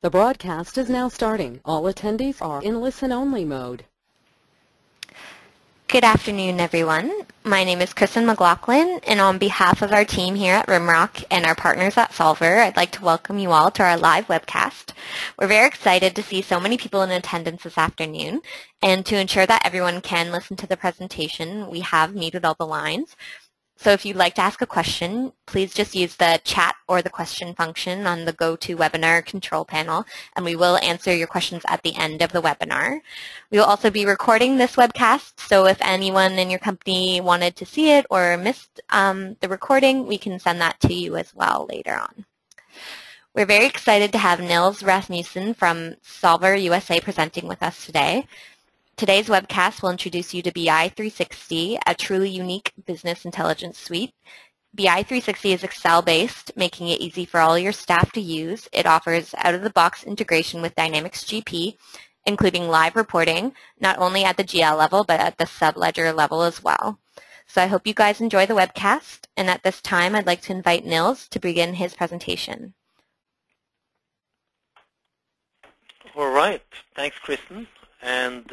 The broadcast is now starting. All attendees are in listen-only mode. Good afternoon, everyone. My name is Kristen McLaughlin, and on behalf of our team here at Rimrock and our partners at Solver, I'd like to welcome you all to our live webcast. We're very excited to see so many people in attendance this afternoon, and to ensure that everyone can listen to the presentation, we have muted all the lines. So if you'd like to ask a question, please just use the chat or the question function on the GoToWebinar control panel, and we will answer your questions at the end of the webinar. We will also be recording this webcast, so if anyone in your company wanted to see it or missed the recording, we can send that to you as well later on. We're very excited to have Nils Rasmussen from Solver USA presenting with us today. Today's webcast will introduce you to BI360, a truly unique business intelligence suite. BI360 is Excel-based, making it easy for all your staff to use. It offers out-of-the-box integration with Dynamics GP, including live reporting, not only at the GL level, but at the sub-ledger level as well. So I hope you guys enjoy the webcast, and at this time, I'd like to invite Nils to begin his presentation. All right. Thanks, Kristen. And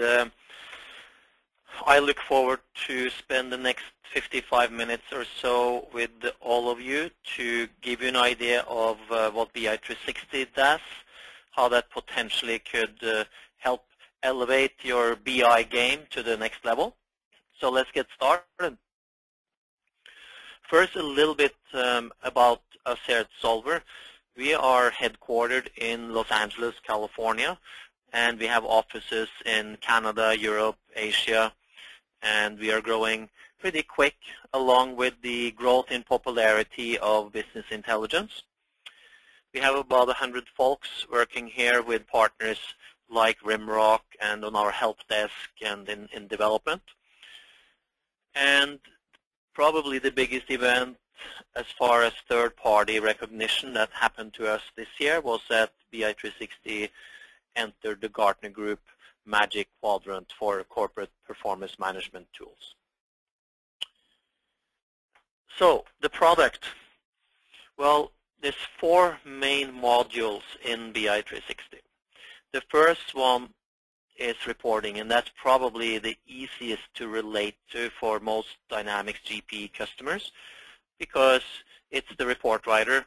I look forward to spend the next 55 minutes or so with all of you to give you an idea of what BI360 does, how that potentially could help elevate your BI game to the next level. So let's get started. First, a little bit about us here at Solver. We are headquartered in Los Angeles, California, and we have offices in Canada, Europe, Asia, and we are growing pretty quick along with the growth in popularity of business intelligence. We have about 100 folks working here with partners like Rimrock and on our help desk and in development. And probably the biggest event as far as third-party recognition that happened to us this year was that BI360 entered the Gartner Group Magic Quadrant for corporate performance management tools. So the product, well, there's 4 main modules in BI360. The first one is reporting, and that's probably the easiest to relate to for most Dynamics GP customers because it's the report writer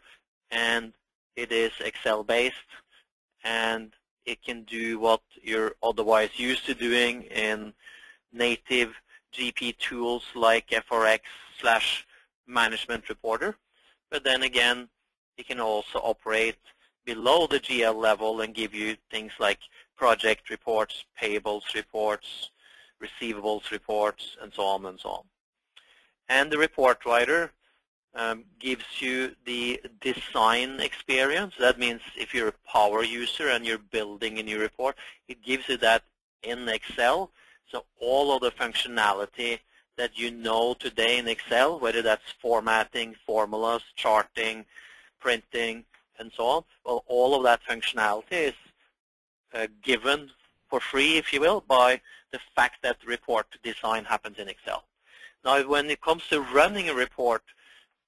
and it is Excel-based and it can do what you're otherwise used to doing in native GP tools like FRX/Management Reporter. But then again, it can also operate below the GL level and give you things like project reports, payables reports, receivables reports, and so on and so on. And the report writer gives you the design experience. That means if you're a power user and you're building a new report, it gives you that in Excel. So all of the functionality that you know today in Excel, whether that's formatting, formulas, charting, printing, and so on, well, all of that functionality is given for free, if you will, by the fact that the report design happens in Excel. Now, when it comes to running a report,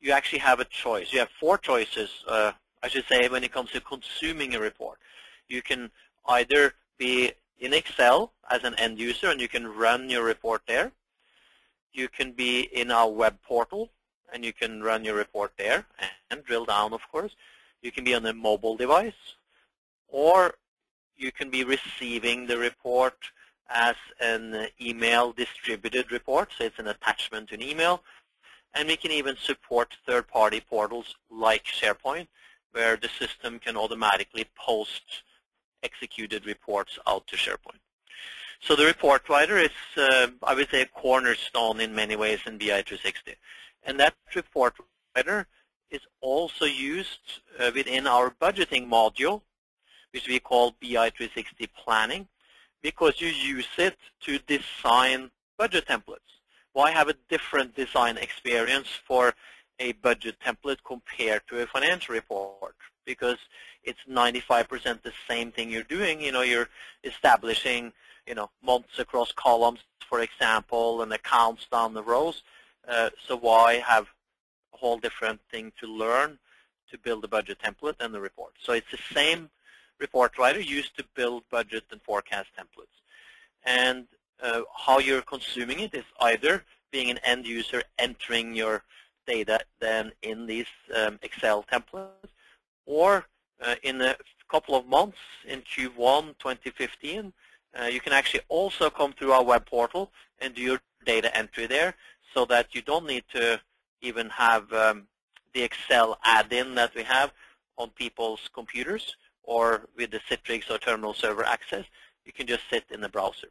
you actually have a choice. You have 4 choices, I should say, when it comes to consuming a report. You can either be in Excel as an end user, and you can run your report there. You can be in our web portal, and you can run your report there and drill down, of course. You can be on a mobile device, or you can be receiving the report as an email distributed report, so it's an attachment to an email. And we can even support third-party portals like SharePoint, where the system can automatically post executed reports out to SharePoint. So the report writer is, I would say, a cornerstone in many ways in BI360. And that report writer is also used within our budgeting module, which we call BI360 Planning, because you use it to design budget templates. Why have a different design experience for a budget template compared to a financial report? Because it's 95% the same thing you're doing. You know, you're establishing, months across columns, for example, and accounts down the rows. So why have a whole different thing to learn to build a budget template and the report? So it's the same report writer used to build budget and forecast templates. And how you're consuming it is either being an end user entering your data then in these Excel templates, or in a couple of months in Q1 2015, you can actually also come through our web portal and do your data entry there, so that you don't need to even have the Excel add-in that we have on people's computers or with the Citrix or terminal server access. You can just sit in the browser.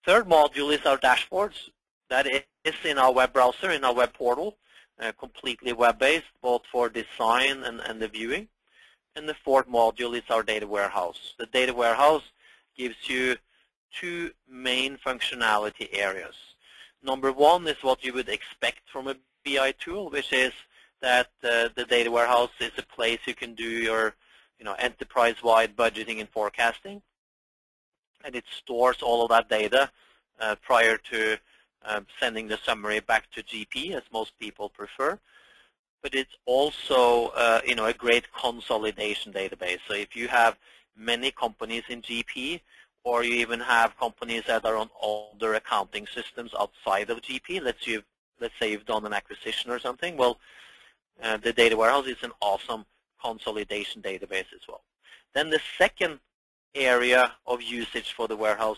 Third module is our dashboards. That is in our web browser, in our web portal, completely web-based, both for design and the viewing. And the fourth module is our data warehouse. The data warehouse gives you two main functionality areas. Number one is what you would expect from a BI tool, which is that the data warehouse is a place you can do your enterprise-wide budgeting and forecasting. And it stores all of that data prior to sending the summary back to GP, as most people prefer. But it's also a great consolidation database. So if you have many companies in GP, or you even have companies that are on other accounting systems outside of GP, let's say you've done an acquisition or something, well, the data warehouse is an awesome consolidation database as well. Then the second area of usage for the warehouse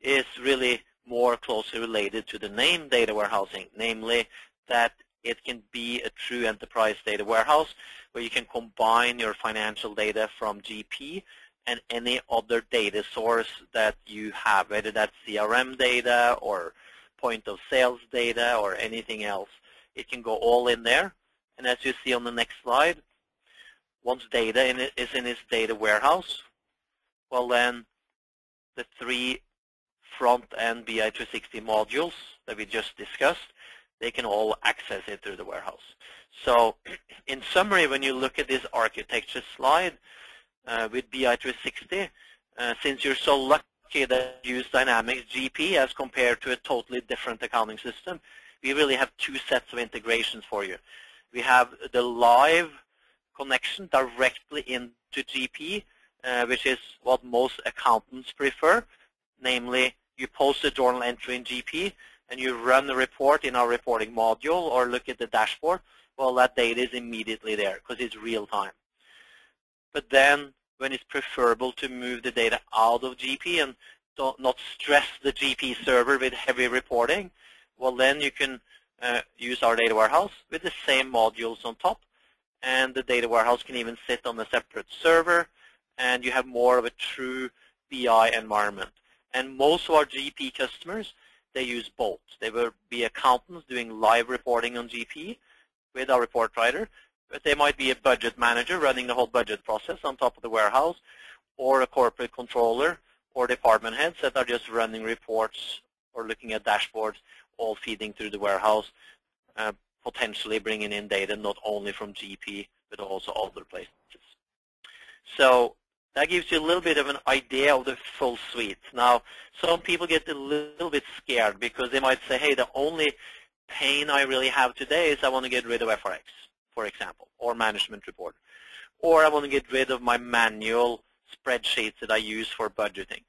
is really more closely related to the name data warehousing, namely that it can be a true enterprise data warehouse where you can combine your financial data from GP and any other data source that you have, whether that's CRM data or point of sales data or anything else. It can go all in there. And as you see on the next slide, once data is in its data warehouse, well then the three front-end BI360 modules that we just discussed, they can all access it through the warehouse. So in summary, when you look at this architecture slide with BI360, since you're so lucky that you use Dynamics GP as compared to a totally different accounting system, we really have two sets of integrations for you. We have the live connection directly into GP, which is what most accountants prefer, namely you post a journal entry in GP and you run the report in our reporting module or look at the dashboard. Well, that data is immediately there because it's real time. But then when it's preferable to move the data out of GP and not stress the GP server with heavy reporting, well, then you can use our data warehouse with the same modules on top. And the data warehouse can even sit on a separate server, and you have more of a true BI environment. And most of our GP customers, they use both. They will be accountants doing live reporting on GP with our report writer, but they might be a budget manager running the whole budget process on top of the warehouse, or a corporate controller or department heads that are just running reports or looking at dashboards, all feeding through the warehouse, potentially bringing in data not only from GP, but also other places. So that gives you a little bit of an idea of the full suite. Now, some people get a little bit scared because they might say, hey, the only pain I really have today is I want to get rid of FRX, for example, or management report. Or I want to get rid of my manual spreadsheets that I use for budgeting.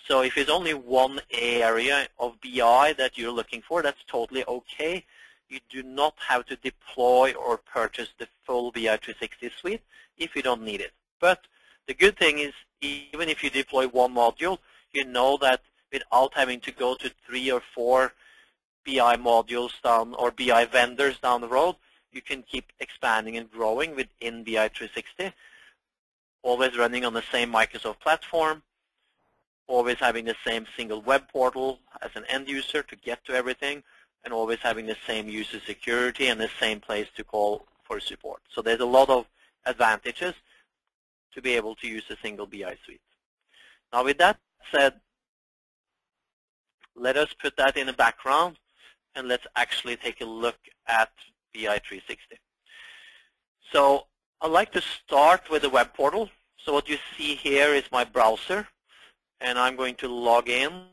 So if it's only one area of BI that you're looking for, that's totally okay. You do not have to deploy or purchase the full BI360 suite if you don't need it. But the good thing is, even if you deploy one module, you know that without having to go to 3 or 4 BI modules down or BI vendors down the road, you can keep expanding and growing within BI360, always running on the same Microsoft platform, always having the same single web portal as an end user to get to everything, and always having the same user security and the same place to call for support. So there's a lot of advantages to be able to use a single BI suite. Now with that said, let us put that in the background and let's actually take a look at BI360. So I'd like to start with the web portal. So what you see here is my browser, and I'm going to log in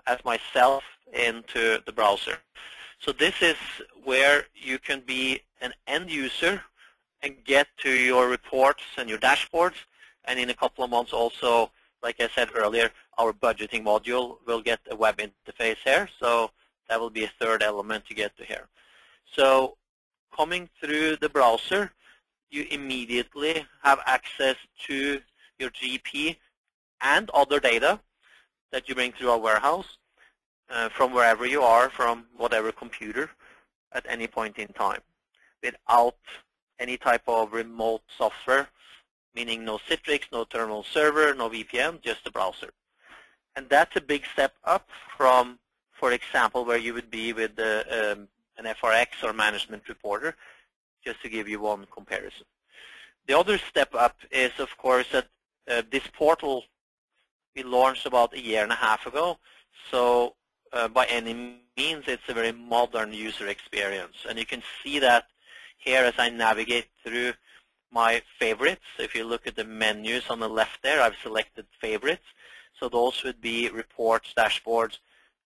as myself into the browser. So this is where you can be an end user and get to your reports and your dashboards And in a couple of months also, like I said earlier, our budgeting module will get a web interface here. So that will be a third element to get to here. So coming through the browser, you immediately have access to your GP and other data that you bring through our warehouse from wherever you are, from whatever computer at any point in time, without any type of remote software, meaning no Citrix, no terminal server, no VPN, just the browser. And that's a big step up from, for example, where you would be with an FRX or management reporter, just to give you one comparison. The other step up is, of course, that this portal we launched about a year and a half ago. So by any means, it's a very modern user experience. And you can see that here as I navigate through my favorites. If you look at the menus on the left there, I've selected favorites. So those would be reports, dashboards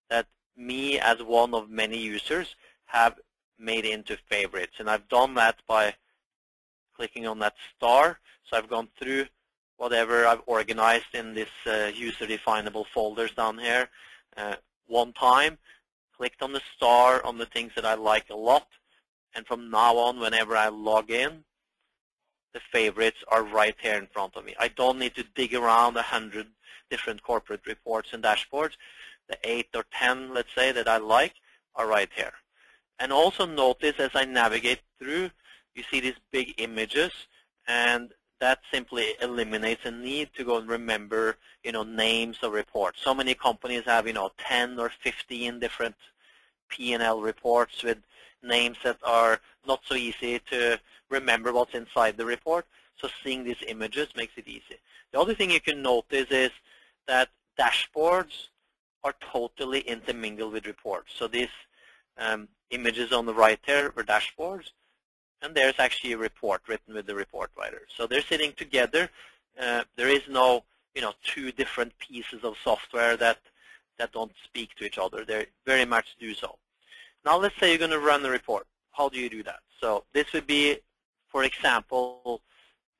that me as one of many users have made into favorites. And I've done that by clicking on that star. So I've gone through whatever I've organized in this user-definable folders down here one time, clicked on the star on the things that I like a lot, and from now on, whenever I log in, the favorites are right here in front of me. I don't need to dig around 100 different corporate reports and dashboards. The 8 or 10, let's say, that I like are right here. And also notice as I navigate through, you see these big images, and that simply eliminates a need to go and remember, names of reports. So many companies have, 10 or 15 different P&L reports with names that are not so easy to remember what's inside the report. So seeing these images makes it easy. The other thing you can notice is that dashboards are totally intermingled with reports. So these images on the right here were dashboards, and there's actually a report written with the report writer. So they're sitting together. There is no, two different pieces of software that don't speak to each other. They very much do so. Now let's say you're going to run the report. How do you do that? So this would be, for example,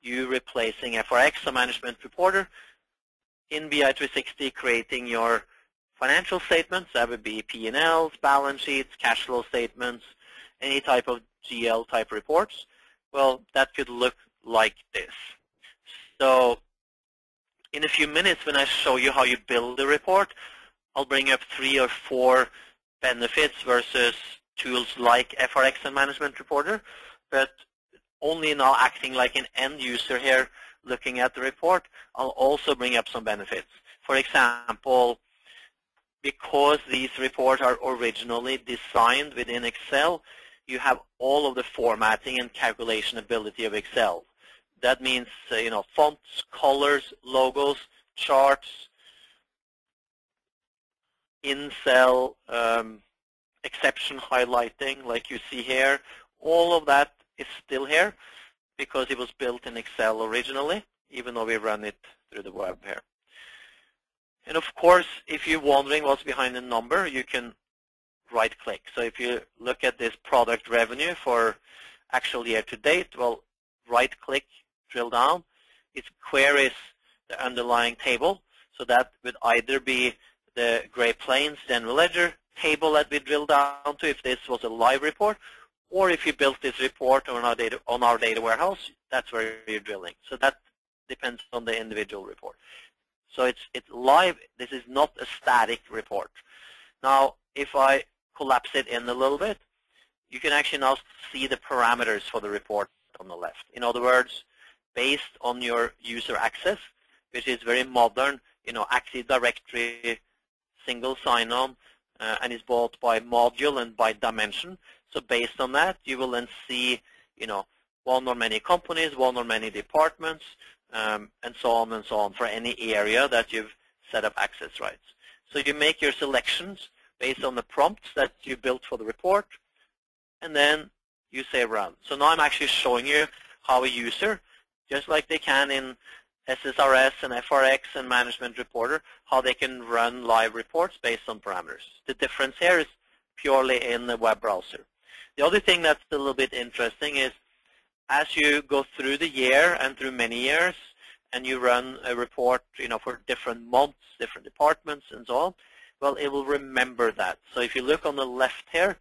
you replacing FRX, a management reporter, in BI360 creating your financial statements. That would be P&Ls, balance sheets, cash flow statements, any type of GL type reports. Well, that could look like this. So in a few minutes when I show you how you build the report, I'll bring up 3 or 4 benefits versus tools like FRX and Management Reporter, but only now acting like an end user here looking at the report, I'll also bring up some benefits. For example, because these reports are originally designed within Excel, you have all of the formatting and calculation ability of Excel. That means, fonts, colors, logos, charts, in-cell exception highlighting like you see here. All of that is still here because it was built in Excel originally, even though we run it through the web here. And of course, if you're wondering what's behind the number, you can right-click. So if you look at this product revenue for actual year-to-date, well, right-click, drill down. It queries the underlying table. So that would either be the Great Plains General Ledger table that we drill down to if this was a live report, or if you built this report on our data warehouse, that's where you're drilling. So that depends on the individual report. So it's live. This is not a static report. Now, if I collapse it in a little bit, you can actually now see the parameters for the report on the left. In other words, based on your user access, which is very modern, Active Directory, single sign-on, and is bought by module and by dimension. So based on that, you will then see, one or many companies, one or many departments, and so on for any area that you've set up access rights. So you make your selections based on the prompts that you built for the report, and then you say run. So now I'm actually showing you how a user, just like they can in SSRS and FRX and Management Reporter, how they can run live reports based on parameters. The difference here is purely in the web browser. The other thing that's a little bit interesting is as you go through the year and through many years, and you run a report, for different months, different departments, and so on, well, it will remember that. So if you look on the left here,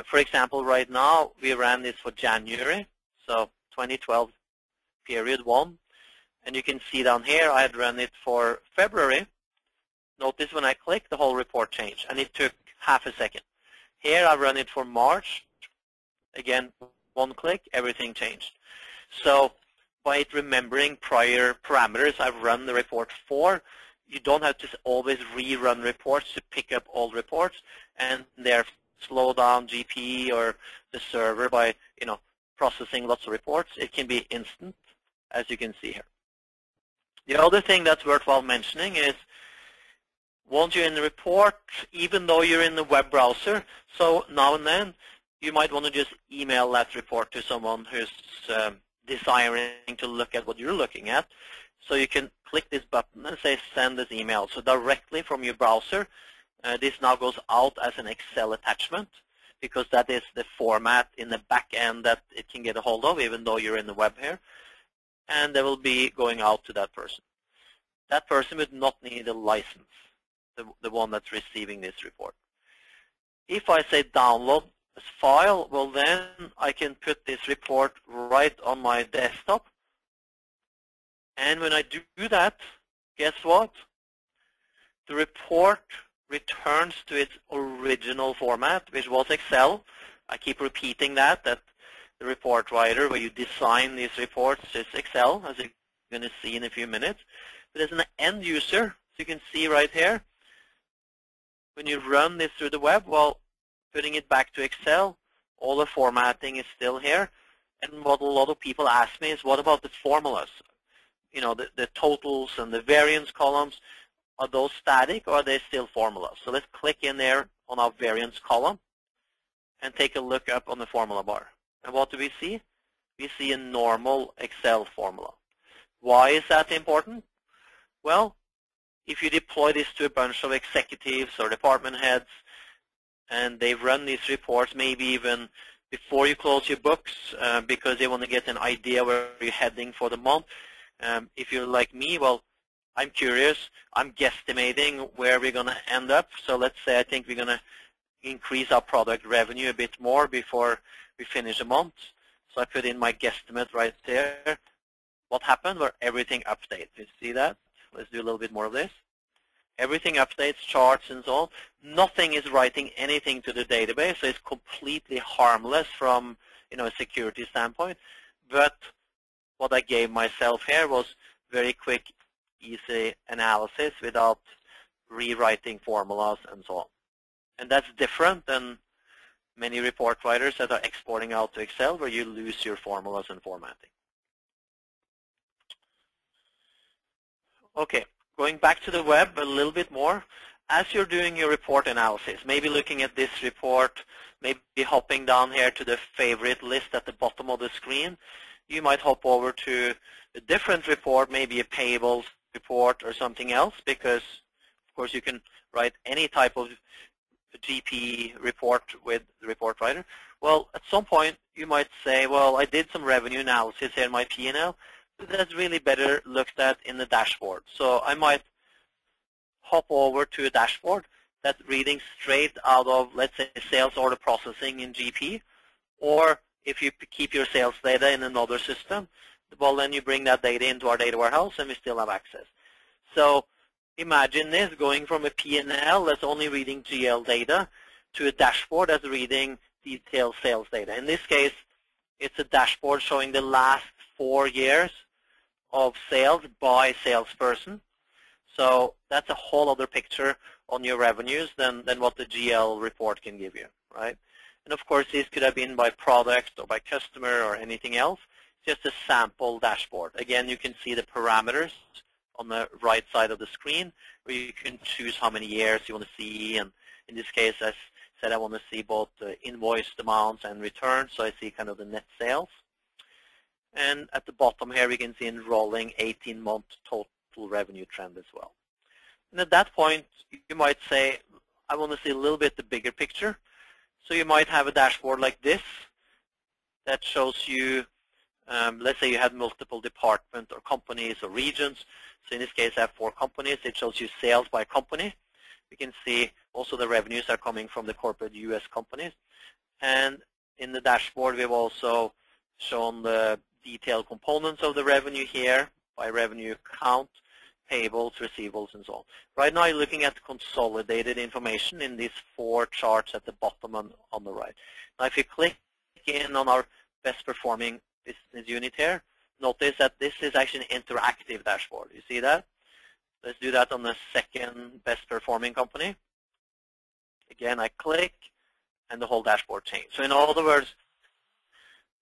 for example, right now we ran this for January, so 2012 period 1, and you can see down here I had run it for February. Notice when I click, the whole report changed, and it took half a second. Here I run it for March. Again, one click, everything changed. So by it remembering prior parameters I've run the report for, you don't have to always rerun reports to pick up old reports and there slow down GP or the server by processing lots of reports. It can be instant, as you can see here. The other thing that's worthwhile mentioning is once you're in the report, even though you're in the web browser, so now and then you might want to just email that report to someone who's desiring to look at what you're looking at. So you can click this button and say send this email. So directly from your browser, this now goes out as an Excel attachment because that is the format in the back end that it can get a hold of even though you're in the web here. And they will be going out to that person. That person would not need a license, the one that's receiving this report. If I say download as file, well then I can put this report right on my desktop. And when I do that, guess what? The report returns to its original format, which was Excel. I keep repeating that the report writer where you design these reports is Excel, as you're going to see in a few minutes. But as an end user, as you can see right here, when you run this through the web, well, putting it back to Excel, all the formatting is still here. And what a lot of people ask me is, what about the formulas? The totals and the variance columns, are those static or are they still formulas? So let's click in there on our variance column and take a look up on the formula bar. And what do we see? We see a normal Excel formula. Why is that important? Well, if you deploy this to a bunch of executives or department heads and they run these reports maybe even before you close your books because they want to get an idea where you're heading for the month, if you're like me, well, I'm curious. I'm guesstimating where we're going to end up. So let's say I think we're going to increase our product revenue a bit more before we finish a month. So I put in my guesstimate right there. What happened? Where everything updates. You see that? Let's do a little bit more of this. Everything updates, charts and so on. Nothing is writing anything to the database, so it's completely harmless from a security standpoint. But what I gave myself here was very quick, easy analysis without rewriting formulas and so on. And that's different than many report writers that are exporting out to Excel where you lose your formulas and formatting. Okay, going back to the web a little bit more. As you're doing your report analysis, maybe looking at this report, maybe hopping down here to the favorite list at the bottom of the screen, you might hop over to a different report, maybe a payables report or something else, because of course you can write any type of GP report with the report writer. Well, at some point you might say, well, I did some revenue analysis here in my P&L, but that's really better looked at in the dashboard. So I might hop over to a dashboard that's reading straight out of, let's say, sales order processing in GP, or if you keep your sales data in another system, well, then you bring that data into our data warehouse and we still have access. So imagine this going from a P&L that's only reading GL data to a dashboard that's reading detailed sales data. In this case, it's a dashboard showing the last 4 years of sales by salesperson. So that's a whole other picture on your revenues than what the GL report can give you, right? And of course, this could have been by product or by customer or anything else. It's just a sample dashboard. Again, you can see the parameters on the right side of the screen where you can choose how many years you want to see. And in this case, as I said, I want to see both invoiced amounts and returns. So I see kind of the net sales. And at the bottom here, we can see in rolling 18-month total revenue trend as well. And at that point, you might say, I want to see a little bit the bigger picture. So you might have a dashboard like this that shows you let's say you had multiple departments or companies or regions. So in this case, I have 4 companies. It shows you sales by company. You can see also the revenues are coming from the corporate U.S. companies. And in the dashboard, we've also shown the detailed components of the revenue here by revenue count, payables, receivables, and so on. Right now, you're looking at consolidated information in these 4 charts at the bottom on the right. Now, if you click in on our best performing business unit here, notice that this is actually an interactive dashboard. You see that? Let's do that on the second best performing company. Again, I click, and the whole dashboard changed. So in other words,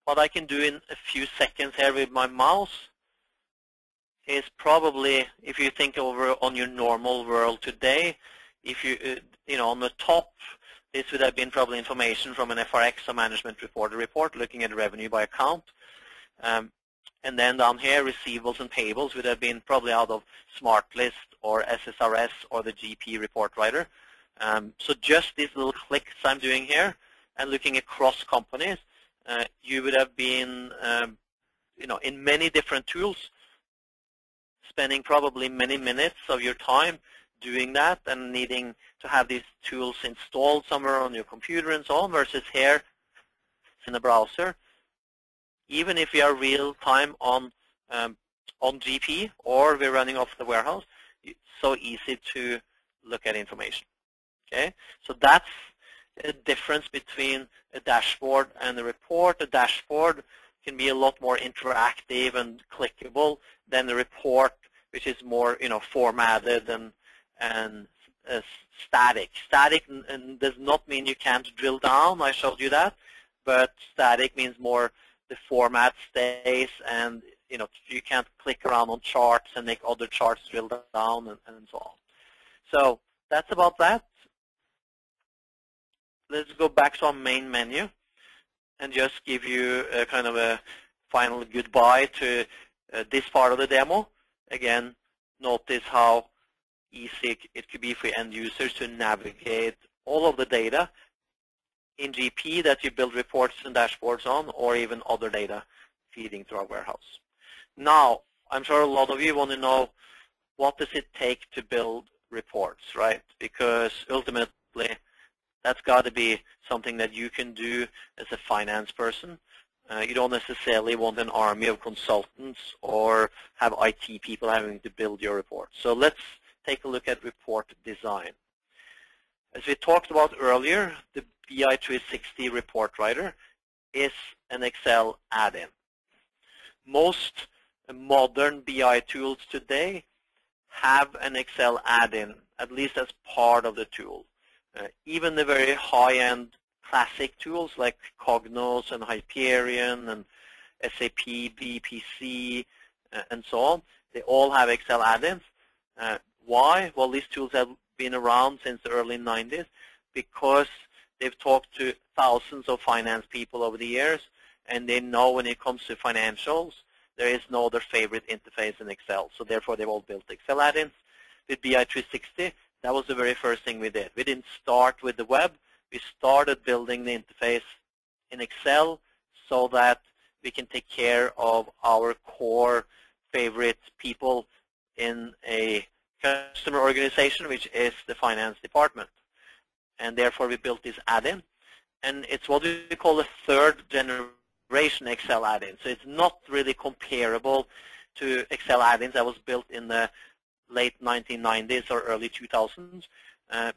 what I can do in a few seconds here with my mouse is probably, if you think over on your normal world today, if you know, on the top, this would have been probably information from an FRX or management report looking at revenue by account. And then down here, receivables and payables would have been probably out of SmartList or SSRS or the GP report writer. So just these little clicks I'm doing here and looking across companies, you would have been, you know, in many different tools, spending probably many minutes of your time doing that and needing to have these tools installed somewhere on your computer and so on, versus here in the browser. Even if we are real time on GP or we're running off the warehouse, it's so easy to look at information. Okay, so that's a difference between a dashboard and a report. A dashboard can be a lot more interactive and clickable than the report, which is more, you know, formatted and static. Static does not mean you can't drill down. I showed you that, but static means more the format stays, and you know, you can't click around on charts and make other charts drill down and so on. So that's about that. Let's go back to our main menu and just give you a kind of a final goodbye to this part of the demo. Again, notice how easy it could be for end users to navigate all of the data in GP that you build reports and dashboards on, or even other data feeding through our warehouse. Now, I'm sure a lot of you want to know, what does it take to build reports, right? Because ultimately, that's got to be something that you can do as a finance person. You don't necessarily want an army of consultants or have IT people having to build your report. So let's take a look at report design. As we talked about earlier, the BI360 report writer is an Excel add-in. Most modern BI tools today have an Excel add-in, at least as part of the tool. Even the very high-end classic tools like Cognos and Hyperion and SAP, BPC, and so on, they all have Excel add-ins. Why? Well, these tools have been around since the early 90s because they've talked to thousands of finance people over the years, and they know when it comes to financials, there is no other favorite interface in Excel. So therefore, they've all built Excel add-ins. With BI360, that was the very first thing we did. We didn't start with the web. We started building the interface in Excel so that we can take care of our core favorite people in a customer organization, which is the finance department. And therefore, we built this add-in. And it's what we call a third generation Excel add-in. So it's not really comparable to Excel add-ins that was built in the late 1990s or early 2000s,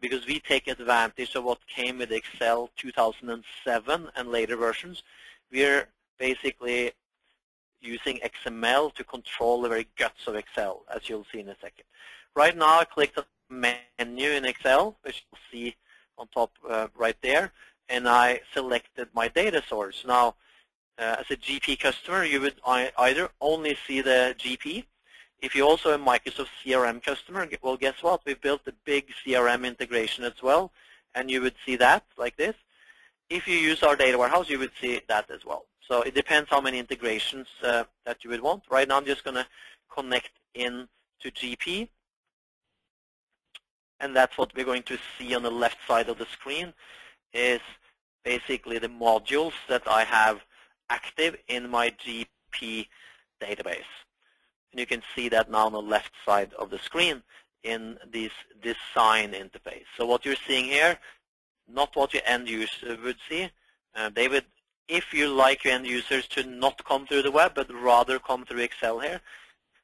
because we take advantage of what came with Excel 2007 and later versions. We're basically using XML to control the very guts of Excel, as you'll see in a second. Right now, I clicked on the menu in Excel, which you'll see on top right there, and I selected my data source. Now, as a GP customer, you would either only see the GP. If you're also a Microsoft CRM customer, well, guess what? We built a big CRM integration as well, and you would see that like this. If you use our data warehouse, you would see that as well. So it depends how many integrations that you would want. Right now, I'm just going to connect in to GP, and that's what we're going to see on the left side of the screen is basically the modules that I have active in my GP GP database. And you can see that now on the left side of the screen in this design interface. So what you're seeing here, not what your end user would see. They would, if you like your end users to not come through the web, but rather come through Excel here,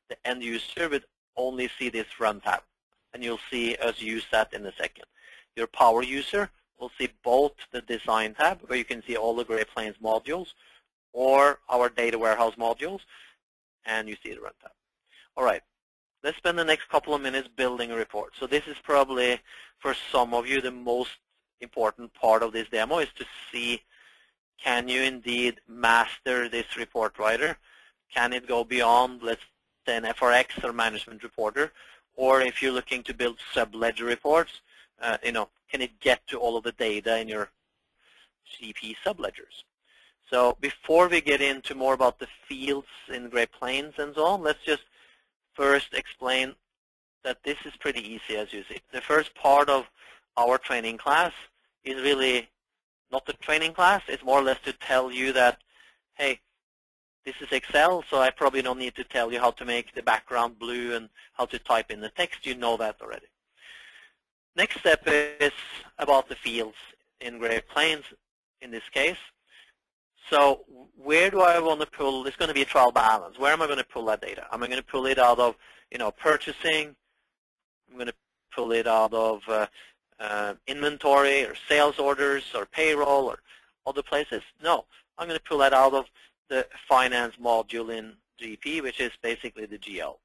the end user would only see this Run tab. And you'll see us use that in a second. Your power user will see both the Design tab, where you can see all the Great Plains modules, or our Data Warehouse modules, and you see the Run tab. All right, let's spend the next couple of minutes building a report. So this is probably, for some of you, the most important part of this demo is to see, can you indeed master this report writer? Can it go beyond, let's say, an FRX or management reporter? Or if you're looking to build sub-ledger reports, can it get to all of the data in your GP sub-ledgers? So before we get into more about the fields in Great Plains and so on, let's just first explain that this is pretty easy, as you see. The first part of our training class is really not a training class. It's more or less to tell you that, hey, this is Excel, so I probably don't need to tell you how to make the background blue and how to type in the text. You know that already. Next step is about the fields in Great Plains in this case. So where do I want to pull? It's going to be a trial balance. Where am I going to pull that data? Am I going to pull it out of purchasing? I'm going to pull it out of inventory or sales orders or payroll or other places? No, I'm going to pull that out of the finance module in GP, which is basically the GL.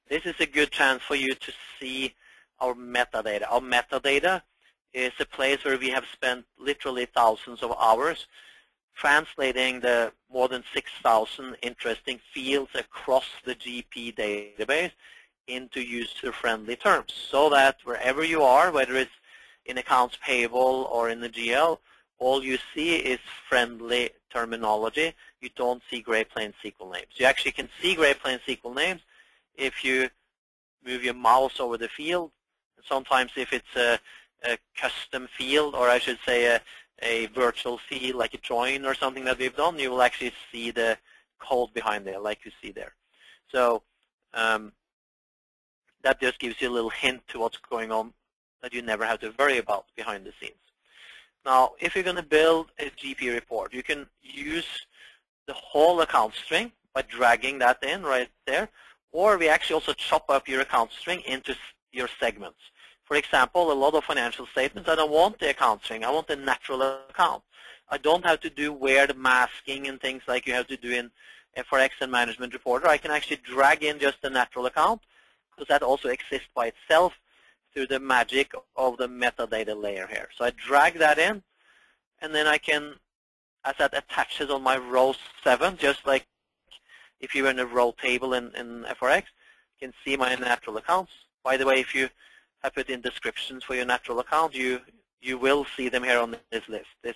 This is a good chance for you to see our metadata. Our metadata is a place where we have spent literally thousands of hours translating the more than 6,000 interesting fields across the GP database into user-friendly terms, so that wherever you are, whether it's in accounts payable or in the GL, all you see is friendly terminology. You don't see Great Plains SQL names. You actually can see Great Plains SQL names if you move your mouse over the field. Sometimes if it's a custom field, or I should say a virtual field like a join or something that we've done, you will actually see the code behind there like you see there. So that just gives you a little hint to what's going on that you never have to worry about behind the scenes. Now, if you're going to build a GP report, you can use the whole account string by dragging that in right there, or we actually also chop up your account string into your segments. For example, a lot of financial statements, I don't want the account string. I want the natural account. I don't have to do weird masking and things like you have to do in FRX and Management Reporter. I can actually drag in just the natural account, because that also exists by itself through the magic of the metadata layer here. So I drag that in, and then I can, as that attaches on my row 7, just like if you were in a row table in FRX, you can see my natural accounts. By the way, if you have put in descriptions for your natural account, you will see them here on this list. This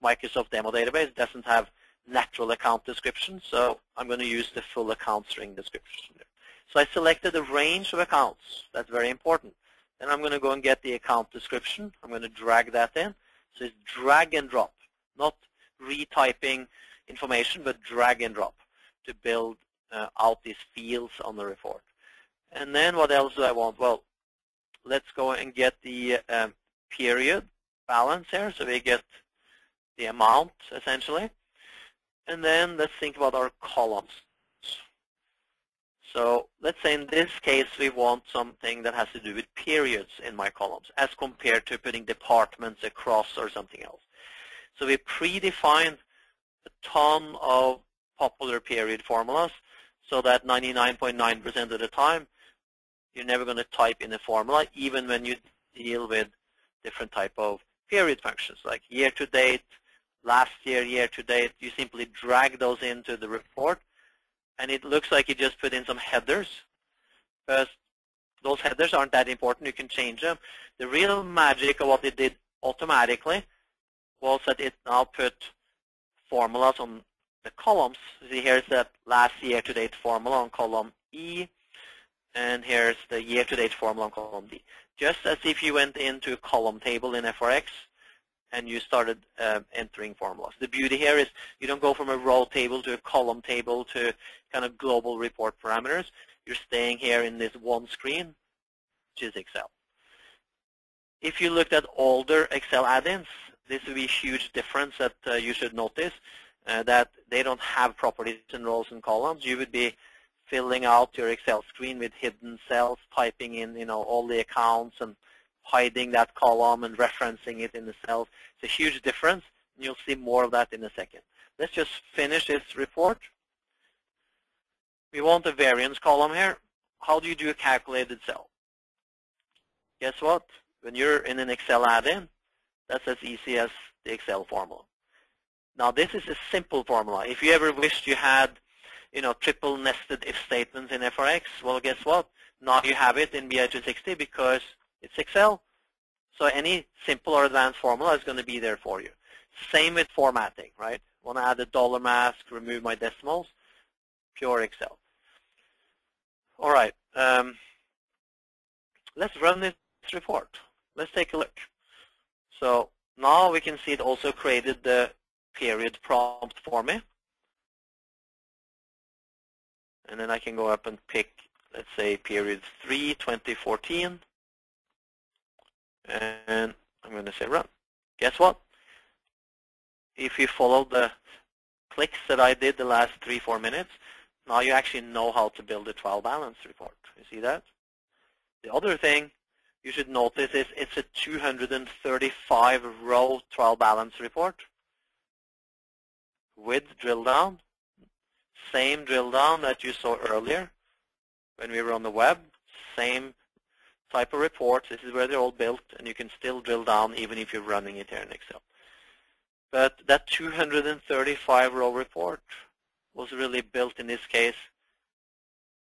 Microsoft demo database doesn't have natural account description, so I'm going to use the full account string description there. So I selected a range of accounts. That's very important. Then I'm going to go and get the account description. I'm going to drag that in. So it's drag and drop, not retyping information, but drag and drop to build out these fields on the report. And then what else do I want? Well, let's go and get the period balance here. So we get the amount, essentially. And then let's think about our columns. So let's say in this case we want something that has to do with periods in my columns as compared to putting departments across or something else. So we predefined a ton of popular period formulas so that 99.9% of the time you're never going to type in a formula, even when you deal with different type of period functions like year to date, last year, year to date. You simply drag those into the report, and it looks like you just put in some headers, because those headers aren't that important. You can change them. The real magic of what it did automatically was that it now put formulas on the columns. See, here's that last year-to-date formula on column E, and here's the year-to-date formula on column D. Just as if you went into a column table in FRX and you started entering formulas. The beauty here is you don't go from a row table to a column table to kind of global report parameters. You're staying here in this one screen, which is Excel. If you looked at older Excel add-ins, this would be a huge difference that you should notice, that they don't have properties in rows and columns. You would be filling out your Excel screen with hidden cells, typing in all the accounts and hiding that column and referencing it in the cells. It's a huge difference, and you'll see more of that in a second. Let's just finish this report. We want a variance column here. How do you do a calculated cell? Guess what? When you're in an Excel add-in, that's as easy as the Excel formula. Now, this is a simple formula. If you ever wished you had triple nested if statements in FRX, well, guess what? Now you have it in BI360 because it's Excel. So any simple or advanced formula is going to be there for you. Same with formatting, right? Want to add a dollar mask, remove my decimals, pure Excel. All right. Let's run this report. Let's take a look. So now we can see it also created the period prompt for me. And then I can go up and pick, let's say, period 3, 2014. And I'm going to say run. Guess what? If you follow the clicks that I did the last 3-4 minutes, now you actually know how to build a trial balance report. You see that? The other thing you should notice is it's a 235-row trial balance report with drill down. Same drill down that you saw earlier when we were on the web. Same type of reports. This is where they're all built, and you can still drill down even if you're running it here in Excel. But that 235-row report was really built in this case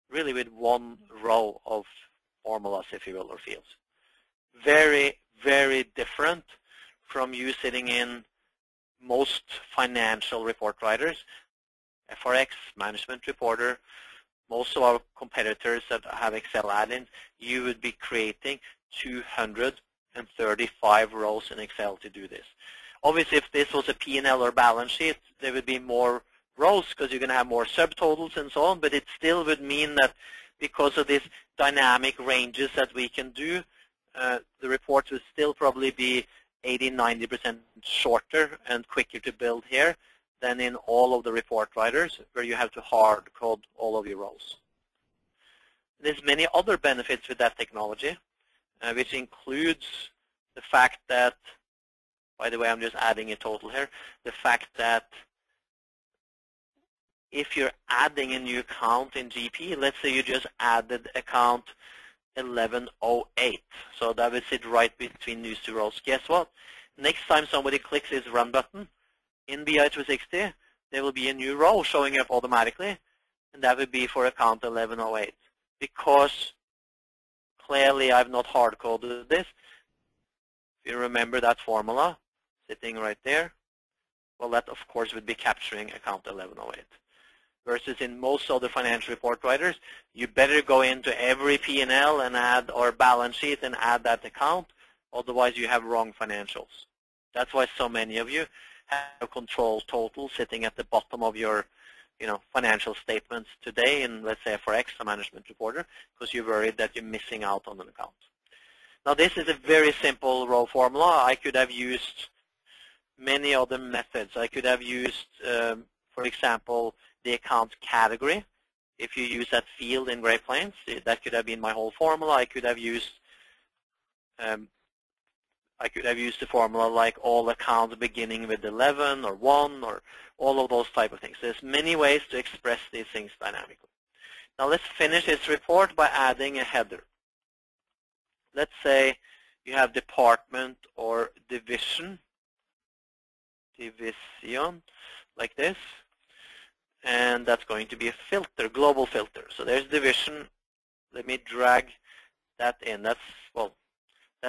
really with one row of formulas, if you will, or fields. Very, very different from you sitting in most financial report writers. FRX, Management Reporter, most of our competitors that have Excel add-ins, you would be creating 235 rows in Excel to do this. Obviously, if this was a P&L or balance sheet, there would be more rows because you're going to have more subtotals and so on, but it still would mean that because of these dynamic ranges that we can do, the reports would still probably be 80-90% shorter and quicker to build here than in all of the report writers where you have to hard code all of your rows. There's many other benefits with that technology, which includes the fact that, by the way, I'm just adding a total here, the fact that if you're adding a new account in GP, let's say you just added account 1108, so that would sit right between these two rows. Guess what? Next time somebody clicks this run button, in BI360, there will be a new row showing up automatically, and that would be for account 1108. Because clearly I've not hard-coded this. If you remember that formula sitting right there, well, that, of course, would be capturing account 1108. Versus in most other financial report writers, you better go into every P&L and add, or balance sheet and add that account, otherwise you have wrong financials. That's why so many of you have control total sitting at the bottom of your financial statements today in, let's say, FRX, a management reporter, because you're worried that you're missing out on an account. Now, this is a very simple row formula. I could have used many other methods. I could have used, for example, the account category. If you use that field in Great Plains, that could have been my whole formula. I could have used the formula like all accounts beginning with 11 or 1 or all of those type of things. There's many ways to express these things dynamically. Now let's finish this report by adding a header. Let's say you have department or division, like this, and that's going to be a filter, global filter. So there's division. Let me drag that in. That's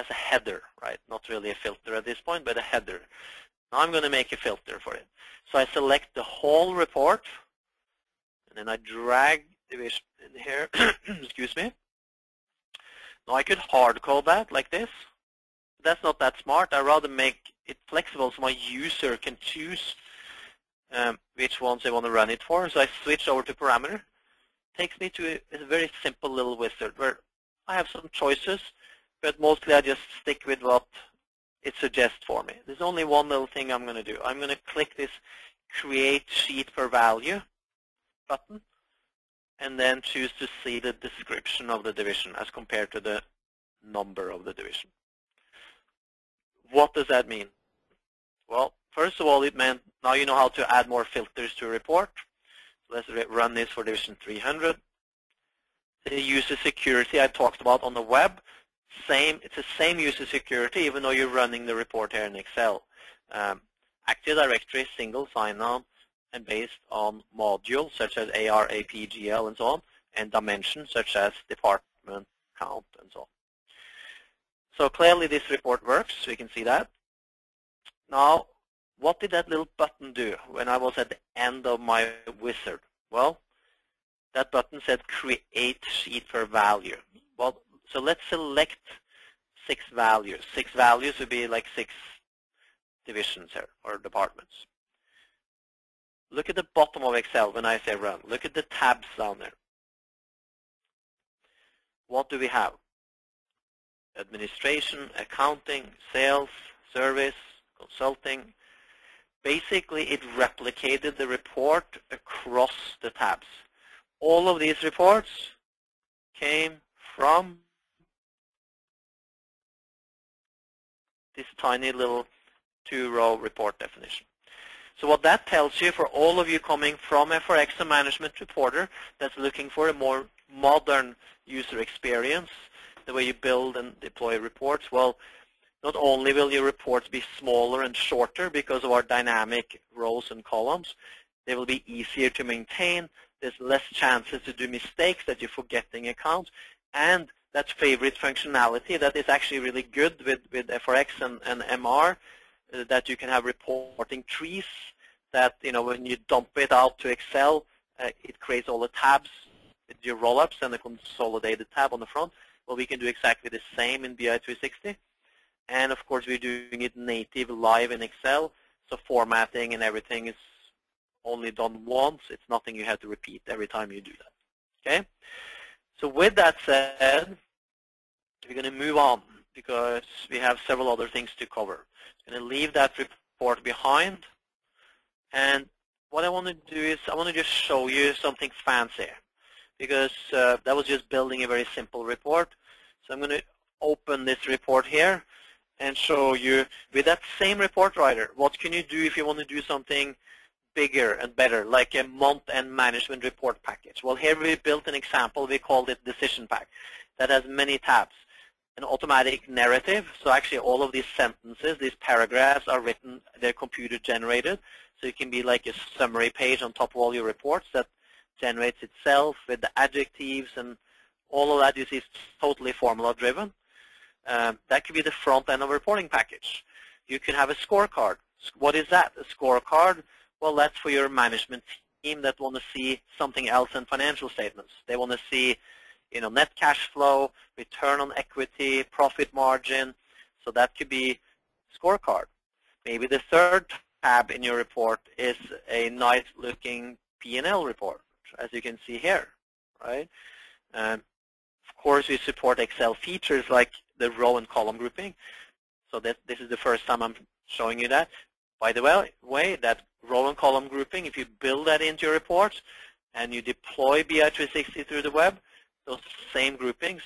a header, right? Not really a filter at this point, but a header. Now I'm going to make a filter for it. So I select the whole report, and then I drag division in here. Excuse me. Now I could hard code that like this. That's not that smart. I'd rather make it flexible so my user can choose which ones they want to run it for. So I switch over to parameter. Takes me to a very simple little wizard where I have some choices, but mostly I just stick with what it suggests for me. There's only one little thing I'm going to do. I'm going to click this Create Sheet per Value button and then choose to see the description of the division as compared to the number of the division. What does that mean? Well, first of all, it meant now you know how to add more filters to a report. So let's run this for division 300. The user security I talked about on the web, it's the same user security even though you're running the report here in Excel. Active Directory, single sign-on, and based on modules such as AR, AP, GL, and so on, and dimensions such as department, count, and so on. So clearly this report works. We can see that. Now, what did that little button do when I was at the end of my wizard? Well, that button said Create Sheet per Value. Well, so let's select 6 values. 6 values would be like 6 divisions here, or departments. Look at the bottom of Excel when I say run. Look at the tabs down there. What do we have? Administration, accounting, sales, service, consulting. Basically, it replicated the report across the tabs. All of these reports came from this tiny little 2-row report definition. So what that tells you, for all of you coming from FRX and Management Reporter that's looking for a more modern user experience, the way you build and deploy reports, well, not only will your reports be smaller and shorter because of our dynamic rows and columns, they will be easier to maintain. There's less chances to do mistakes, that you're forgetting accounts, and that favorite functionality that is actually really good with FRX and MR, that you can have reporting trees that, you know, when you dump it out to Excel, it creates all the tabs with your roll-ups and the consolidated tab on the front. Well, we can do exactly the same in BI360. And of course, we're doing it native live in Excel, so formatting and everything is only done once. It's nothing you have to repeat every time you do that. Okay? So with that said, we're going to move on because we have several other things to cover. I'm going to leave that report behind. And what I want to do is I want to just show you something fancy, because that was just building a very simple report. So I'm going to open this report here and show you with that same report writer, what can you do if you want to do something bigger and better, like a month-end management report package. Well, here we built an example. We called it Decision Pack that has many tabs. An automatic narrative, so actually all of these sentences, these paragraphs are written, they're computer generated, so it can be like a summary page on top of all your reports that generates itself with the adjectives, and all of that you see is totally formula driven. That could be the front end of a reporting package. You can have a scorecard. What is that? A scorecard? Well, that's for your management team that want to see something else in financial statements. They want to see, you know, net cash flow, return on equity, profit margin. So that could be scorecard. Maybe the third tab in your report is a nice-looking P&L report, as you can see here, right? Of course, we support Excel features like the row and column grouping. So this is the first time I'm showing you that. By the way, that row and column grouping, if you build that into your reports and you deploy BI360 through the web, those same groupings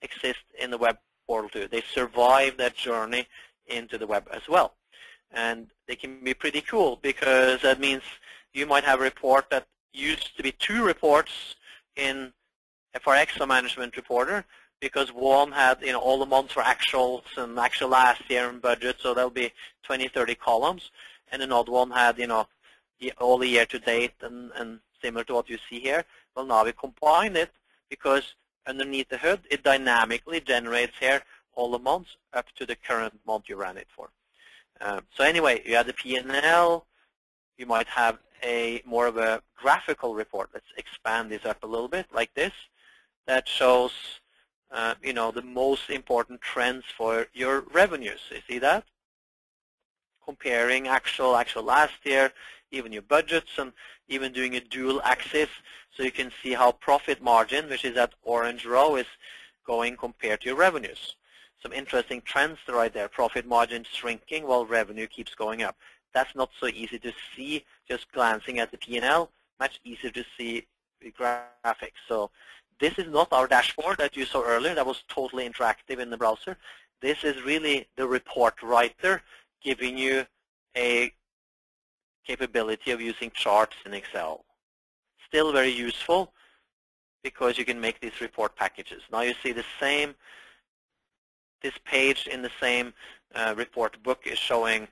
exist in the web portal too. They survive that journey into the web as well. And they can be pretty cool, because that means you might have a report that used to be 2 reports in FRX or Management Reporter, because one had, you know, all the months for actuals and actual last year and budget, so there'll be 20, 30 columns, and another one had, you know, all the year to date and similar to what you see here. Well, now we combine it, because underneath the hood, it dynamically generates here all the months up to the current month you ran it for. So anyway, you have the P&L. You might have a more of a graphical report. Let's expand this up a little bit, like this, that shows you know, the most important trends for your revenues. You see that? comparing actual last year, even your budgets, and even doing a dual axis, so you can see how profit margin, which is that orange row, is going compared to your revenues. Some interesting trends right there. Profit margin shrinking while revenue keeps going up. That's not so easy to see just glancing at the P&L. Much easier to see the graphics. So this is not our dashboard that you saw earlier. That was totally interactive in the browser. This is really the report writer giving you a capability of using charts in Excel. Still very useful because you can make these report packages. Now you see the same, this page in the same report book is showing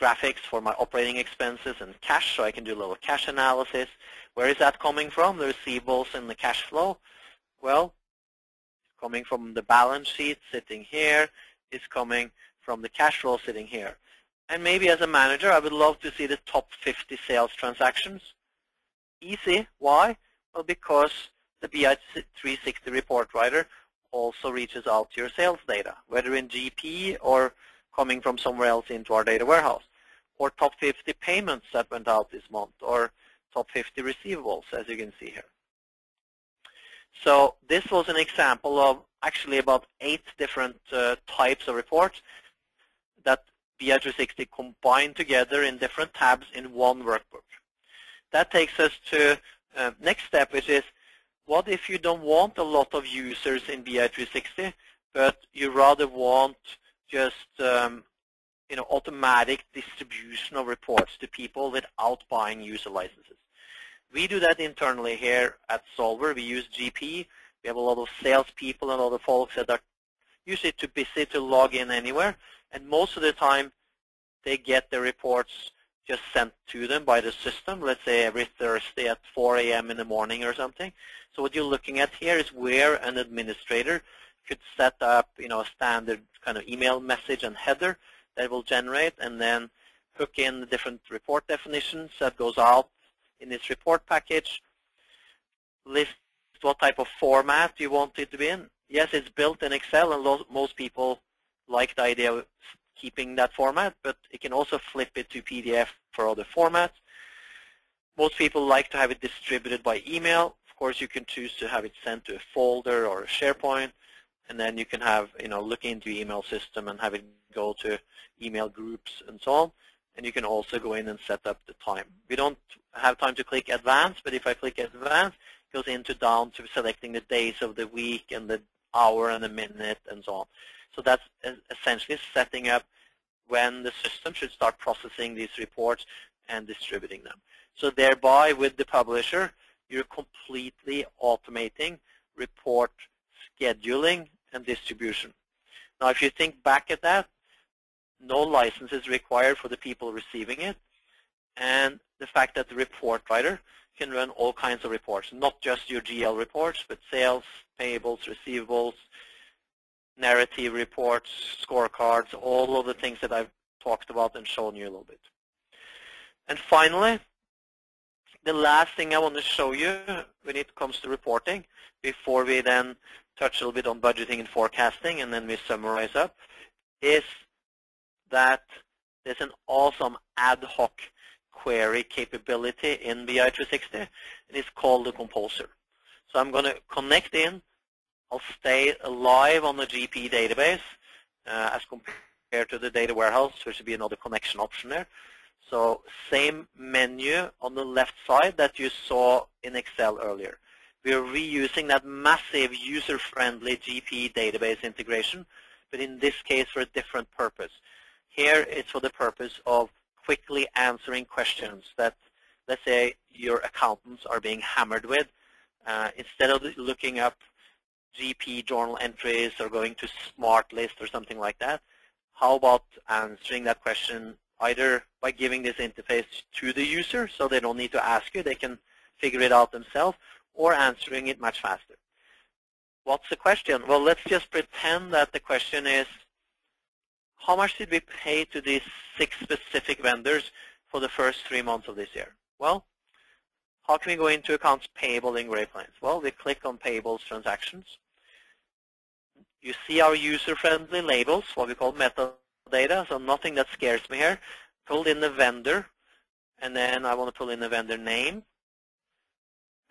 graphics for my operating expenses and cash, so I can do a little cash analysis. Where is that coming from? The receivables and the cash flow. Well, it's coming from the balance sheet sitting here. It's coming from the cash flow sitting here. And maybe as a manager, I would love to see the top 50 sales transactions. Easy. Why? Well, because the BI360 report writer also reaches out to your sales data, whether in GP or coming from somewhere else into our data warehouse, or top 50 payments that went out this month, or top 50 receivables, as you can see here. So this was an example of actually about 8 different types of reports that BI360 combined together in different tabs in one workbook. That takes us to next step, which is, what if you don't want a lot of users in BI360, but you rather want just automatic distribution of reports to people without buying user licenses? We do that internally here at Solver. We use GP. We have a lot of salespeople and a lot of folks that are usually too busy to log in anywhere, and most of the time they get the reports just sent to them by the system, let's say every Thursday at 4 a.m. in the morning or something. So what you're looking at here is where an administrator could set up a standard kind of email message and header that will generate, and then hook in the different report definitions that goes out in this report package, list what type of format you want it to be in. Yes, it's built in Excel, and most people like the idea of keeping that format, but it can also flip it to PDF for other formats. Most people like to have it distributed by email. Of course, you can choose to have it sent to a folder or a SharePoint, and then you can have, look into your email system and have it go to email groups and so on. And you can also go in and set up the time. We don't have time to click advanced, but if I click advanced, it goes into down to selecting the days of the week and the hour and the minute and so on. So that's essentially setting up when the system should start processing these reports and distributing them. So thereby, with the publisher, you're completely automating report scheduling and distribution. Now, if you think back at that, no license is required for the people receiving it, and the fact that the report writer can run all kinds of reports, not just your GL reports, but sales, payables, receivables, narrative reports, scorecards, all of the things that I've talked about and shown you a little bit. And finally, the last thing I want to show you when it comes to reporting, before we then touch a little bit on budgeting and forecasting, and then we summarize up, is that there's an awesome ad hoc query capability in BI360, and it's called the Composer. So I'm going to connect in. I'll stay alive on the GP database as compared to the data warehouse, which would be another connection option there. So same menu on the left side that you saw in Excel earlier. We are reusing that massive user-friendly GP database integration, but in this case for a different purpose. Here it's for the purpose of quickly answering questions that, let's say, your accountants are being hammered with. Instead of looking up GP journal entries or going to Smart List or something like that, how about answering that question either by giving this interface to the user so they don't need to ask you, they can figure it out themselves, or answering it much faster. What's the question? Well, let's just pretend that the question is, how much did we pay to these 6 specific vendors for the first 3 months of this year? Well, how can we go into accounts payable in Great Plains? Well, we click on payables transactions. You see our user-friendly labels, what we call meta data, so nothing that scares me here. Pulled in the vendor, and then I want to pull in the vendor name.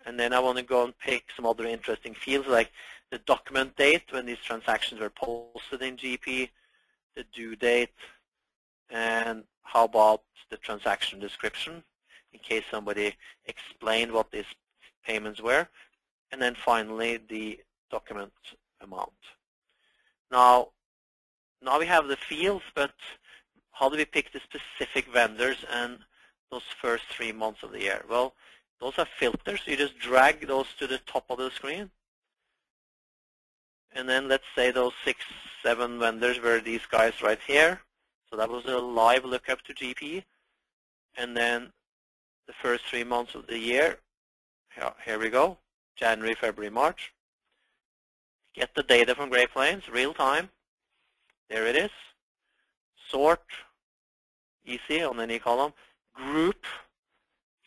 And then I want to go and pick some other interesting fields like the document date when these transactions were posted in GP, the due date, and how about the transaction description in case somebody explained what these payments were. And then finally the document amount. Now we have the fields, but how do we pick the specific vendors and those first 3 months of the year? Well, those are filters. You just drag those to the top of the screen. And then let's say those 6, 7 vendors were these guys right here. So that was a live lookup to GP. And then the first 3 months of the year, here we go, January, February, March. Get the data from Great Plains, real time. There it is. Sort, easy on any column. Group,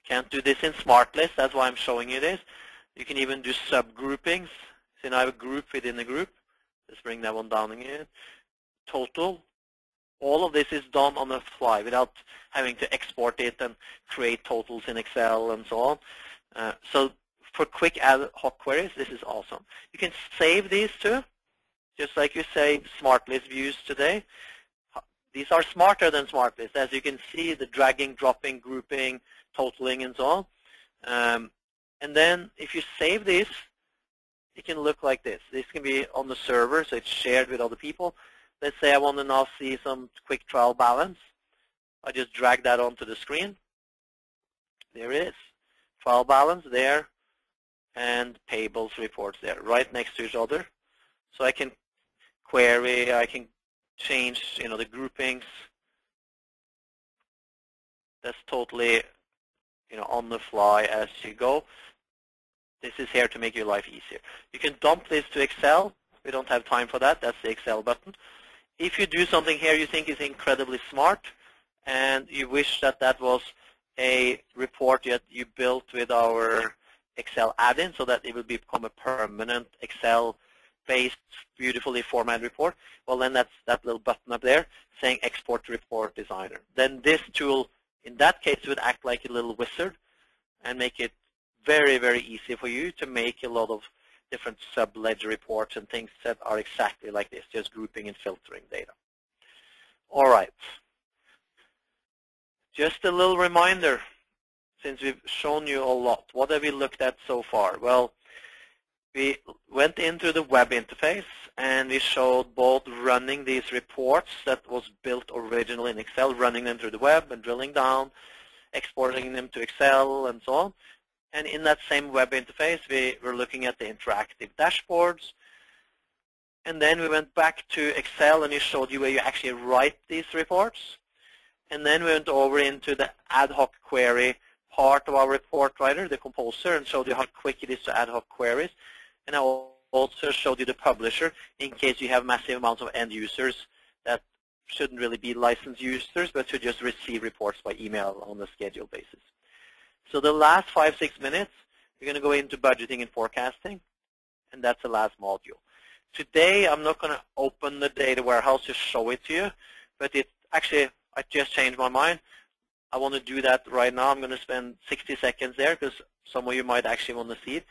can't do this in Smart List, that's why I'm showing you this. You can even do subgroupings. So now I have a group within the group. Let's bring that one down again. Total. All of this is done on the fly without having to export it and create totals in Excel and so on. So for quick ad hoc queries, this is awesome. You can save these too, just like you save Smart List views today. These are smarter than Smart List. As you can see, the dragging, dropping, grouping, totaling, and so on. And then if you save this, it can look like this. This can be on the server, so it's shared with other people. Let's say I want to now see some quick trial balance. I just drag that onto the screen. There it is. Trial balance there, and payables reports there, right next to each other. So I can query, I can change, the groupings. That's totally, on the fly as you go. This is here to make your life easier. You can dump this to Excel. We don't have time for that. That's the Excel button. If you do something here you think is incredibly smart, and you wish that that was a report that you built with our Excel add-in so that it will become a permanent Excel-based, beautifully formatted report, well then that's that little button up there saying Export to Report Designer. Then this tool, in that case, would act like a little wizard and make it very, very easy for you to make a lot of different sub-ledger reports and things that are exactly like this, just grouping and filtering data. All right. Just a little reminder, since we've shown you a lot, what have we looked at so far? Well, we went into the web interface and we showed both running these reports that was built originally in Excel, running them through the web and drilling down, exporting them to Excel and so on. And in that same web interface, we were looking at the interactive dashboards. And then we went back to Excel and we showed you where you actually write these reports. And then we went over into the ad hoc query part of our report writer, the composer, and showed you how quick it is to ad hoc queries. And I also showed you the publisher in case you have massive amounts of end users that shouldn't really be licensed users, but should just receive reports by email on a scheduled basis. So the last 5-6 minutes, we're going to go into budgeting and forecasting, and that's the last module. Today, I'm not going to open the data warehouse to show it to you, but it actually, I just changed my mind. I want to do that right now. I'm going to spend 60 seconds there because some of you might actually want to see it.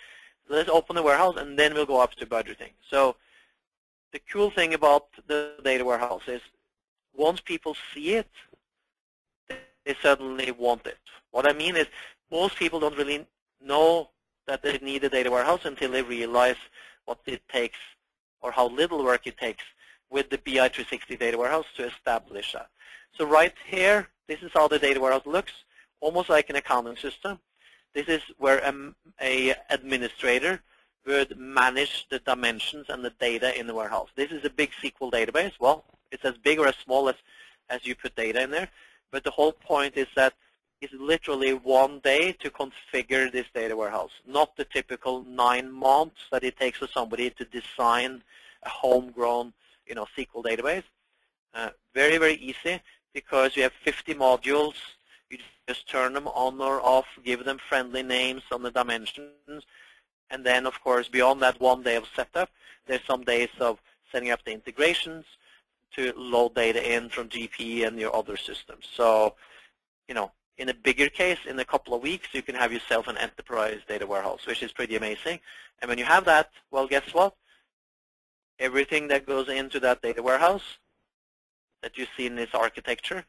So let's open the warehouse, and then we'll go up to budgeting. So the cool thing about the data warehouse is once people see it, they suddenly want it. What I mean is most people don't really know that they need a data warehouse until they realize what it takes or how little work it takes with the BI360 data warehouse to establish that. So right here, this is how the data warehouse looks, almost like an accounting system. This is where an administrator would manage the dimensions and the data in the warehouse. This is a big SQL database. Well, it's as big or as small as you put data in there. But the whole point is that it's literally 1 day to configure this data warehouse, not the typical 9 months that it takes for somebody to design a homegrown, SQL database. Very, very easy because you have 50 modules. You just turn them on or off, give them friendly names on the dimensions, and then, of course, beyond that 1 day of setup, there's some days of setting up the integrations, to load data in from GP and your other systems. So, in a bigger case, in a couple of weeks, you can have yourself an enterprise data warehouse, which is pretty amazing. And when you have that, well, guess what? Everything that goes into that data warehouse that you see in this architecture,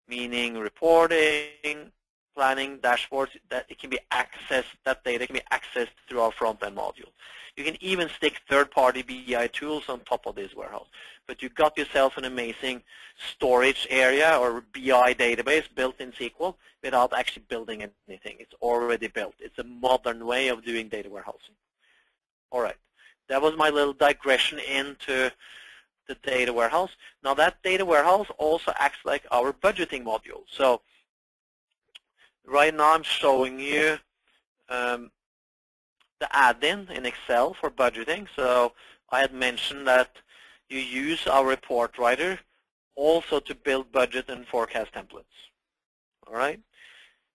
meaning reporting, planning, dashboards, that it can be accessed, that data can be accessed through our front-end module. You can even stick third-party BI tools on top of this warehouse. But you got yourself an amazing storage area or BI database built in SQL without actually building anything. It's already built. It's a modern way of doing data warehousing. All right. That was my little digression into the data warehouse. Now that data warehouse also acts like our budgeting module. So right now I'm showing you the add-in in Excel for budgeting. So I had mentioned that you use our report writer also to build budget and forecast templates. All right.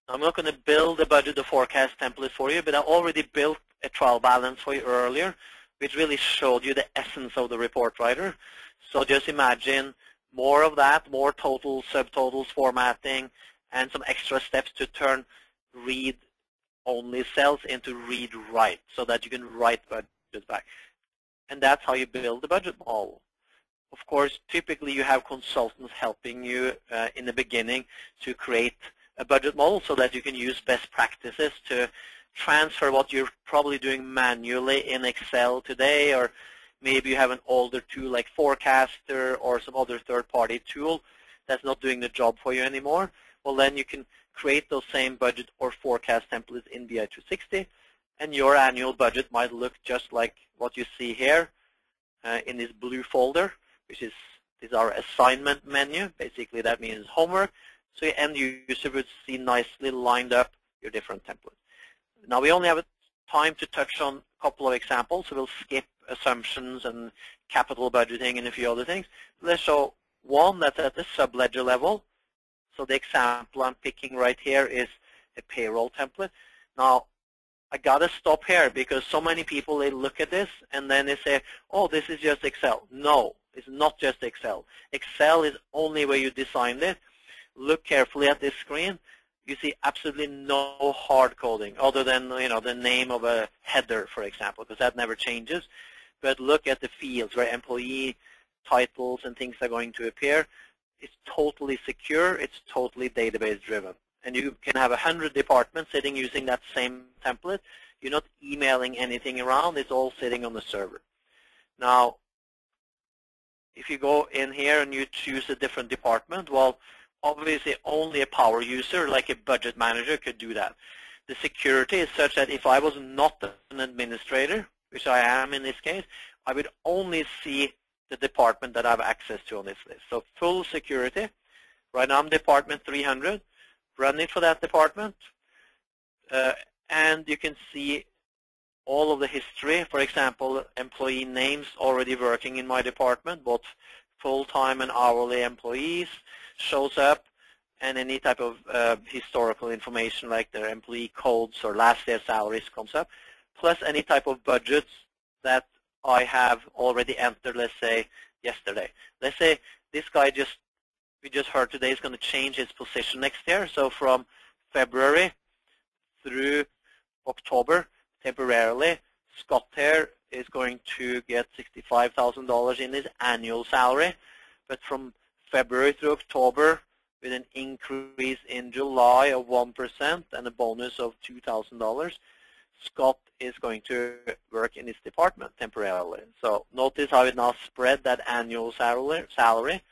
I'm not going to build a budget or forecast template for you, but I already built a trial balance for you earlier, which really showed you the essence of the report writer. So just imagine more of that, more totals, subtotals, formatting, and some extra steps to turn read-only cells into read-write so that you can write budget back. And that's how you build the budget model. Of course, typically you have consultants helping you in the beginning to create a budget model so that you can use best practices to transfer what you're probably doing manually in Excel today, or maybe you have an older tool like Forecaster or some other third-party tool that's not doing the job for you anymore. Well, then you can create those same budget or forecast templates in BI360, and your annual budget might look just like what you see here in this blue folder, which is our assignment menu. Basically, that means homework. So your end user would see nicely lined up your different templates. Now, we only have time to touch on a couple of examples, so we'll skip assumptions and capital budgeting and a few other things. Let's show one that's at the sub-ledger level. So the example I'm picking right here is a payroll template. Now, I got to stop here because so many people, they look at this and then they say, oh, this is just Excel. No, it's not just Excel. Excel is only where you designed it. Look carefully at this screen. You see absolutely no hard coding other than the name of a header, for example, because that never changes. But look at the fields where employee titles and things are going to appear. It's totally secure. It's totally database driven. And you can have 100 departments sitting using that same template. You're not emailing anything around. It's all sitting on the server. Now, if you go in here and you choose a different department, well, obviously only a power user like a budget manager could do that. The security is such that if I was not an administrator, which I am in this case, I would only see the department that I have access to on this list. So full security. Right now I'm department 300. Run it for that department. And you can see all of the history. For example, employee names already working in my department, both full-time and hourly employees shows up, and any type of historical information like their employee codes or last year's salaries comes up, plus any type of budgets that I have already entered, let's say, yesterday. Let's say this guy we just heard today is going to change his position next year. So from February through October, temporarily, Scott here is going to get $65,000 in his annual salary. But from February through October, with an increase in July of 1% and a bonus of $2,000, Scott is going to work in his department temporarily. So notice how it now spread that annual salary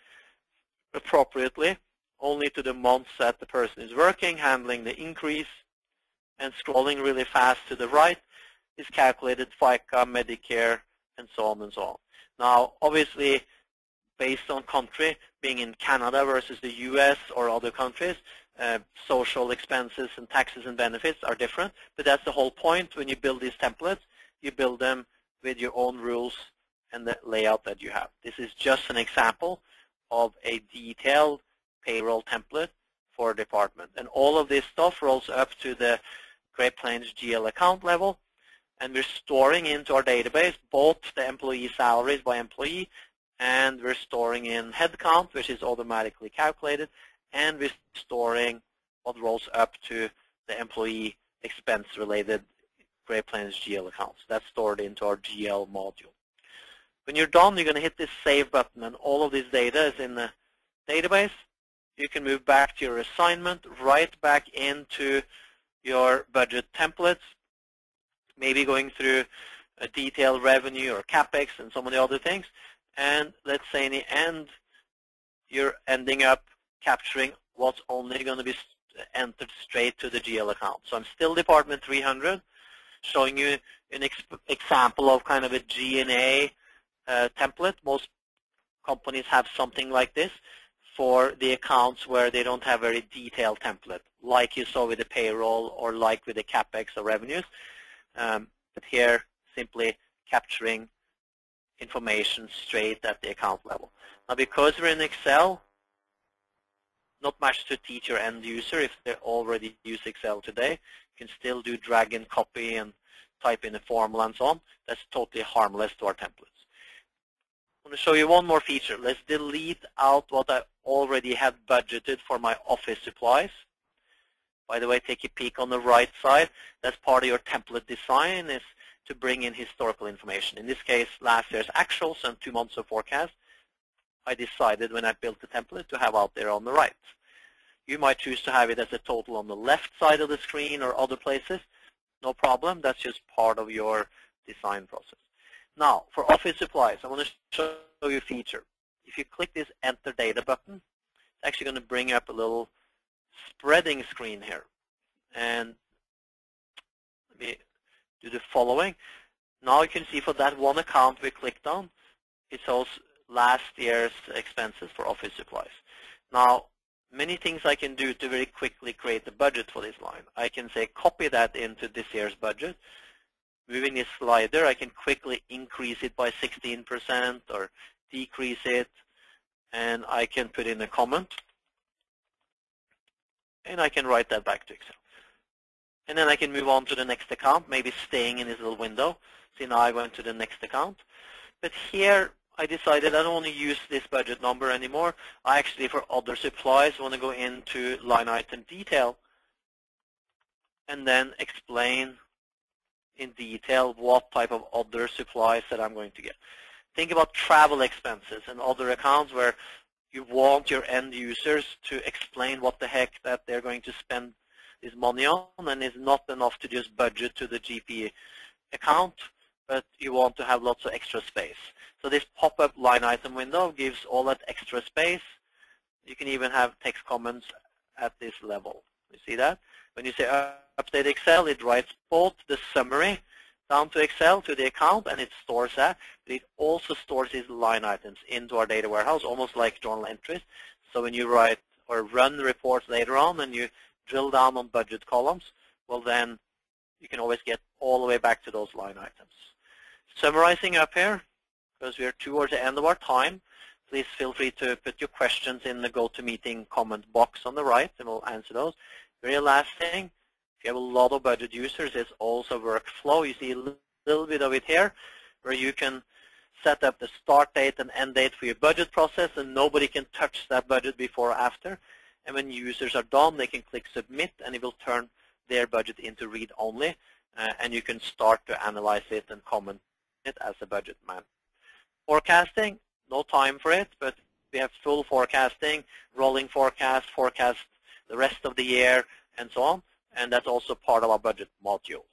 appropriately only to the months that the person is working, handling the increase, and scrolling really fast to the right is calculated FICA, Medicare, and so on and so on. Now, obviously, based on country, being in Canada versus the US or other countries, social expenses and taxes and benefits are different, but that's the whole point. When you build these templates, you build them with your own rules and the layout that you have. This is just an example of a detailed payroll template for a department. And all of this stuff rolls up to the Great Plains GL account level, and we're storing into our database both the employee salaries by employee and we're storing in headcount, which is automatically calculated, and we're storing what rolls up to the employee expense-related Great Plains GL accounts. That's stored into our GL module. When you're done, you're going to hit this Save button, and all of this data is in the database. You can move back to your assignment, right back into your budget templates, maybe going through a detailed revenue or CapEx and some of the other things. And let's say in the end, you're ending up capturing what's only going to be entered straight to the GL account. So I'm still Department 300, showing you an example of kind of a G&A template. Most companies have something like this for the accounts where they don't have a very detailed template, like you saw with the payroll or like with the CapEx or revenues. But here, simply capturing information straight at the account level. Now, because we're in Excel, not much to teach your end user if they already use Excel today. You can still do drag and copy and type in a formula and so on. That's totally harmless to our templates. I'm going to show you one more feature. Let's delete out what I already had budgeted for my office supplies. By the way, take a peek on the right side. That's part of your template design, is to bring in historical information. In this case, last year's actuals and 2 months of forecast. I decided when I built the template to have out there on the right. You might choose to have it as a total on the left side of the screen or other places. No problem. That's just part of your design process. Now, for office supplies, I want to show you a feature. If you click this Enter Data button, it's actually going to bring up a little spreading screen here. And let me do the following. Now you can see for that one account we clicked on, it shows last year's expenses for office supplies. Now, many things I can do to very quickly create the budget for this line. I can say copy that into this year's budget. Moving this slider, I can quickly increase it by 16% or decrease it, and I can put in a comment, and I can write that back to Excel. And then I can move on to the next account, maybe staying in this little window. See, now I went to the next account. But here, I decided I don't want to use this budget number anymore. I actually, for other supplies, want to go into line item detail and then explain in detail what type of other supplies that I'm going to get. Think about travel expenses and other accounts where you want your end users to explain what the heck that they're going to spend this money on, and it's not enough to just budget to the GP account, but you want to have lots of extra space. So this pop-up line item window gives all that extra space. You can even have text comments at this level. You see that? When you say update Excel, it writes both the summary down to Excel, to the account, and it stores that. But it also stores these line items into our data warehouse, almost like journal entries. So when you write or run reports later on and you drill down on budget columns, well then you can always get all the way back to those line items. Summarizing up here, because we are towards the end of our time, please feel free to put your questions in the GoToMeeting comment box on the right, and we'll answer those. Very last thing, if you have a lot of budget users, it's also workflow. You see a little bit of it here, where you can set up the start date and end date for your budget process, and nobody can touch that budget before or after. And when users are done, they can click Submit, and it will turn their budget into read-only, and you can start to analyze it and comment it as a budget man. Forecasting, no time for it, but we have full forecasting, rolling forecast, forecast the rest of the year, and so on, and that's also part of our budget module.